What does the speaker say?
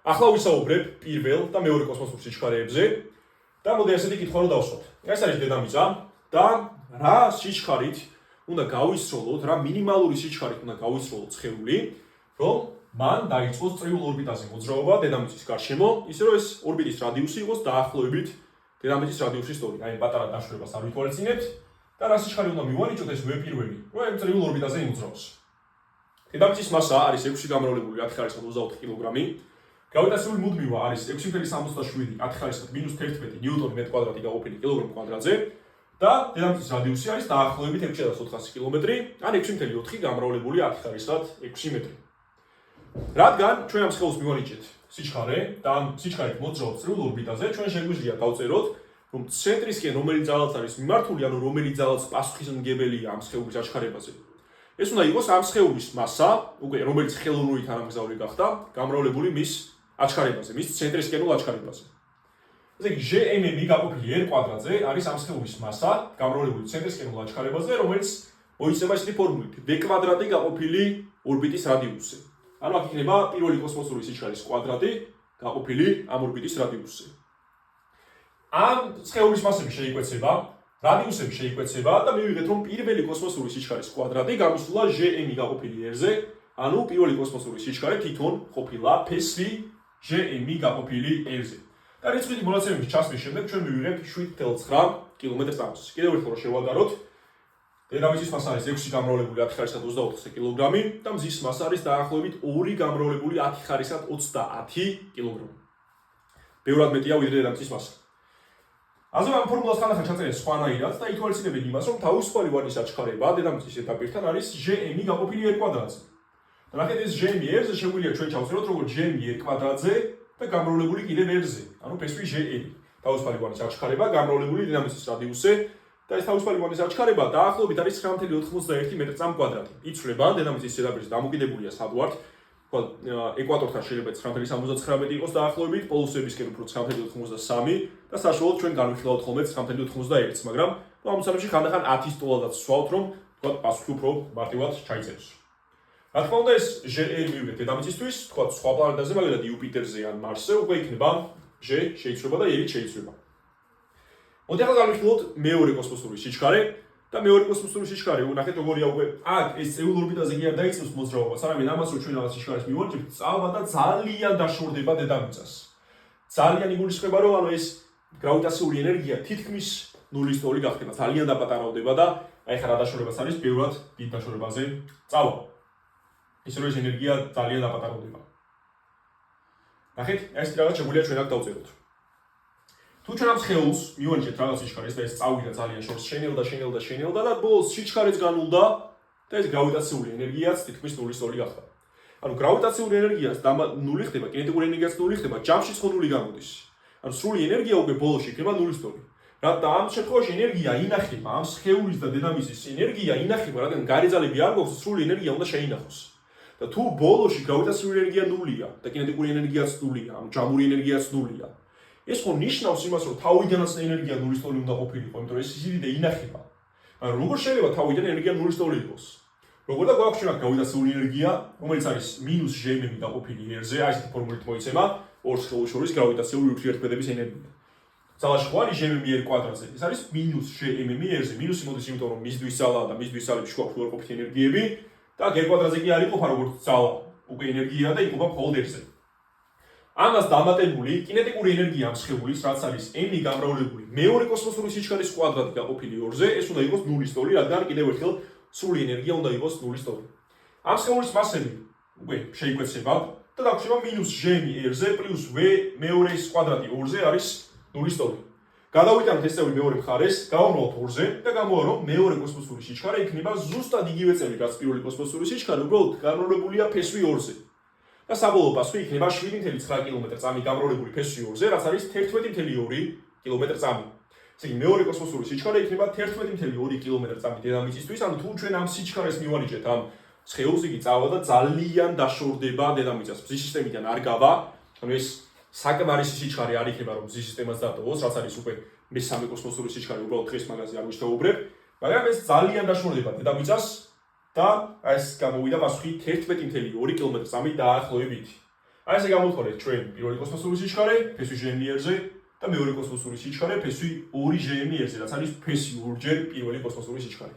ახლა ვისაუბრებ პირველ და მეორე კოსმოსურ სიჩქარეებზე და მოდი ასეთი კითხვა რომ დავსვათ. ეს არის დედამიწა და რა სიჩქარით უნდა გავისროლოთ, რა მინიმალური სიჩქარით უნდა გავისროლოთ სხეული, რომ მან დაიწყოს წრიულ ორბიტაზე მოძრაობა დედამიწის გარშემო, ისე რომ ეს ორბიტის რადიუსი იყოს დაახლოებით დედამიწის რადიუსის ტოლი. აი პატარა დაშვებას არ ვითვალისწინებთ და რა სიჩქარე უნდა მივანიჭოთ ეს ვე-პირველი, რომ ამ წრიულ ორბიტაზე იმოძრაოს. დედამიწის მასა არის 6 გამრავლებული 10^24 კილოგრამი. გრავიტაციული მუდმივა არის 6,67 10^-11 ნიუტონი მეტр კვადრატი გაყოფილი კილოგრამ კვადრატზე და დედამიწის რადიუსი არის დაახლოებით 6400 კილომეტრი, ან 6,4 გამრავლებული 10^6 მეტრი. რადგან ჩვენ ამ სხეულს მივანიჭეთ სიჩქარე და ამ სიჩქარით მოძრაობთ წრიულ ორბიტაზე, ჩვენ შეგვიძლია დავწეროთ, რომ ცენტრისკენ რომელიც ძალაც არის მიმართული, ანუ რომელიც ძალაც პასუხისმგებელია ამ სხეულის აჩქარებაზე. ეს უნდა იყოს ამ სხეულის მასა, უკვე რომელიც ხელოვნურით არამგზავრი გახდა, გამრავლებული მის აჩქარებაზე, მის ცენტრისკენულ აჩქარებაზე. ესე იგი, Gm გაყოფილი r კვადრატზე არის ამ სხეულის მასა, გამრავლებული ცენტრისკენულ აჩქარებაზე, რომელიც მოიცემა ესეთი ფორმულით: v კვადრატი გაყოფილი ორბიტის რადიუსზე. ანუ აქ იქნება პირველი კოსმოსური სიჩქარის კვადრატი გაყოფილი ამ ორბიტის რადიუსზე. ამ სხეულის მასები შეიკვეცება, რადიუსები შეიკვეცება და მივიღეთ, რომ პირველი კოსმოსური სიჩქარის კვადრატი გამოსულა Gm გაყოფილი r-ზე, ანუ პირველი კოსმოსური სიჩქარე თვითონ ყოფილა ფესვი Gm გაყოფილი r-ზე. და რიცხვითი მონაცემების ჩასმის შემდეგ ჩვენ მივიღებთ 7,9 კილომეტր/წამს. კიდევ ერთხელ რომ შევადაროთ, დედამიწის მასა არის 6 გამრავლებული 10^24 კილოგრამი და მზის მასა არის დაახლოებით 2 გამრავლებული 10^30 კილოგრამი. ბევრად მეტია ვიდრე დედამიწის მასა. ასე ამ ფორმულას ხანდახან ჩაწერენ სხვანაირად და ითვალისწინებენ იმას, რომ თავისუფალი ვანის აჩქარება დედამიწის ზედაპირთან არის Gm გაყოფილი r კვადრატზე. და ნახეთ ეს Gm r-ზე შეგვიძლია ჩვენ ჩავწეროთ როგორც Gm r კვადრატზე და გამრავლებული კიდევ r-ზე, ანუ ფესვი Gm. თავისუფალი ვანის აჩქარება გამრავლებული დედამიწის რადიუსზე და ეს თავისუფალი ვანის აჩქარება დაახლოებით არის 9,91 მეტр/წამ კვადრატი. იცვლება დედამიწის ზედაპირზე დამოკიდებულია სადვართ, ეკვატორთან შეიძლება 9,79 იყოს დაახლოებით, პოლუსებისკენ უფრო 9,93 და საშუალოდ ჩვენ განვიხილავთ ხოლმე 9,91-ს, მაგრამ ამ ამოცანებში ხანდახან 10-ის ტოლადაც ვსვავთ, რომ თქვა პასუხი უფრო მარტივად ჩაიწეროს. რა თქმა უნდა, ეს Gr მივიღეთ დედამიწისთვის, თქვა სხვა პლანეტაზე, მაგალითად იუპიტერზე ან მარსზე, უკვე იქნება G შეიცვლება და E-ით შეიცვლება. მოდი ახლა განვიხილოთ მეორე კოსმოსური სიჩქარე და მეორე კოსმოსური სიჩქარე, ნახეთ როგორია უკვე აქ ეს წრიულ ორბიტაზე კი არ დაიწყებს მოძრაობას, არამედ ამას რომ ჩვენ რაღაც სიჩქარეს მივანიჭებთ, წავა და ძალიან დაშორდება დედამიწას. ძალიან იგულისხმება, რომ ანუ ეს გრავიტაციული ენერგია თითქმის ნულის ტოლი გახდება, ძალიან დაპატარავდება და აი ხა რა დაშორებას არის, ბევრად დიდ დაშორებაზე წავა. ისე რომ ეს ენერგია ძალიან დაპატარავდება. ნახეთ, ეს რაღაც შეგვიძლია ჩვენ აქ დავწეროთ. თუ ჩვენ ამ სხეულს მივანიჭებთ რაღაც სიჩქარეს და ეს წავიდა ძალიან შორს, შენელდა და ბოლოს სიჩქარეც განულდა და ეს გრავიტაციული ენერგიაც თითქმის ნულის ტოლი გახდა. ანუ გრავიტაციული ენერგიაც ნული ხდება, კინეტიკური ენერგიაც ნული ხდება, ჯამშიც ხო ნული გამოდის. ანუ სრული ენერგია უკვე ბოლოში იქნება ნულის ტოლი. და ამ შემთხვევაში ენერგია ინახება, ამ სხეულის და დედამიწის ენერგია ინახება, რადგან გარე ძალები არ გვაქვს, სრული ენერგია უნდა შეინახოს. და თუ ბოლოში გრავიტაციული ენერგია ნულია და კინეტიკური ენერგიაც ნულია, ანუ ჯამური ენერგიაც ნულია. ეს ხო ნიშნავს იმას, რომ თავიდანაც ენერგია ნულის ტოლი უნდა ყოფილიყო, იმიტომ რომ ეს სიდიდე ინახება. მაგრამ როგორ შეიძლება თავიდან ენერგია ნულის ტოლი იყოს? როგორ და გვაქვს ჩვენ აქ გრავიტაციული ენერგია, რომელიც არის -Gm გაყოფილი r-ზე, აი ესეთი ფორმულით მოიცემა ორ სხეულს შორის გრავიტაციული ურთიერთქმედების ენერგია. ძალაში ხო არის Gm r კვადრატზე, ეს არის -Gm r-ზე. მინუსი მოდის იმიტომ რომ მისდვის ძალა და მისდვის ძალების შუა უარყოფითი ენერგიები და r კვადრატზე კი არ იყოფა როგორც ძალა, უკვე ენერგია და იყოფა მხოლოდ r-ზე. ამას დამატებული კინეტიკური ენერგია ამ სხეულის, რაც არის m გამრავლებული მეორე კოსმოსური სიჩქარის კვადრატი გაყოფილი 2-ზე, ეს უნდა იყოს ნულის ტოლი, რადგან კიდევ ერთხელ სრული ენერგია უნდა იყოს ნულის ტოლი. ამ სხეულის მასები უკვე შეიკვეცება და დაგვრჩება -Gm r-ზე პლუს v მეორეს კვადრატი 2-ზე არის ნულის ტოლი. გადავიტანოთ ეს წევრი მეორე მხარეს, გავამრავლოთ 2-ზე და გამოვა რომ მეორე კოსმოსური სიჩქარე იქნება ზუსტად იგივე წევრი, რაც პირველი კოსმოსური სიჩქარე, უბრალოდ გამრავლებულია ფესვი 2-ზე. და საბოლოო პასუხი იქნება 7,9 კილომეტր/წამი გამრავლებული ფესვი 2-ზე, რაც არის 11,2 კილომეტր/წამი. ესე იგი, მეორე კოსმოსური სიჩქარე იქნება 11,2 კილომეტր/წამი დედამიწისთვის, ანუ თუ ჩვენ ამ სიჩქარეს მივანიჭებთ ამ სხეულს, იგი წავა და ძალიან დაშორდება დედამიწას. მზის სისტემიდან არ გავა, ანუ ეს საკმარისი სიჩქარე არ იქნება, რომ მზის სისტემას დატოვოს, რაც არის უკვე მესამე კოსმოსური სიჩქარე, უბრალოდ დღეს მაგაზე არ ვისაუბრებ, მაგრამ ეს ძალიან დაშორდება დედამიწას და ეს გამოვიდა პასუხი 11,2 კილომეტր/წამი დაახლოებით. აი ესე გამოვთვალეთ ჩვენ პირველი კოსმოსური სიჩქარე ფესვი ჟ-ზე და მეორე კოსმოსური სიჩქარე ფესვი 2ჟ-ზე, რაც არის ფესი ორჯერ პირველი კოსმოსური სიჩქარე.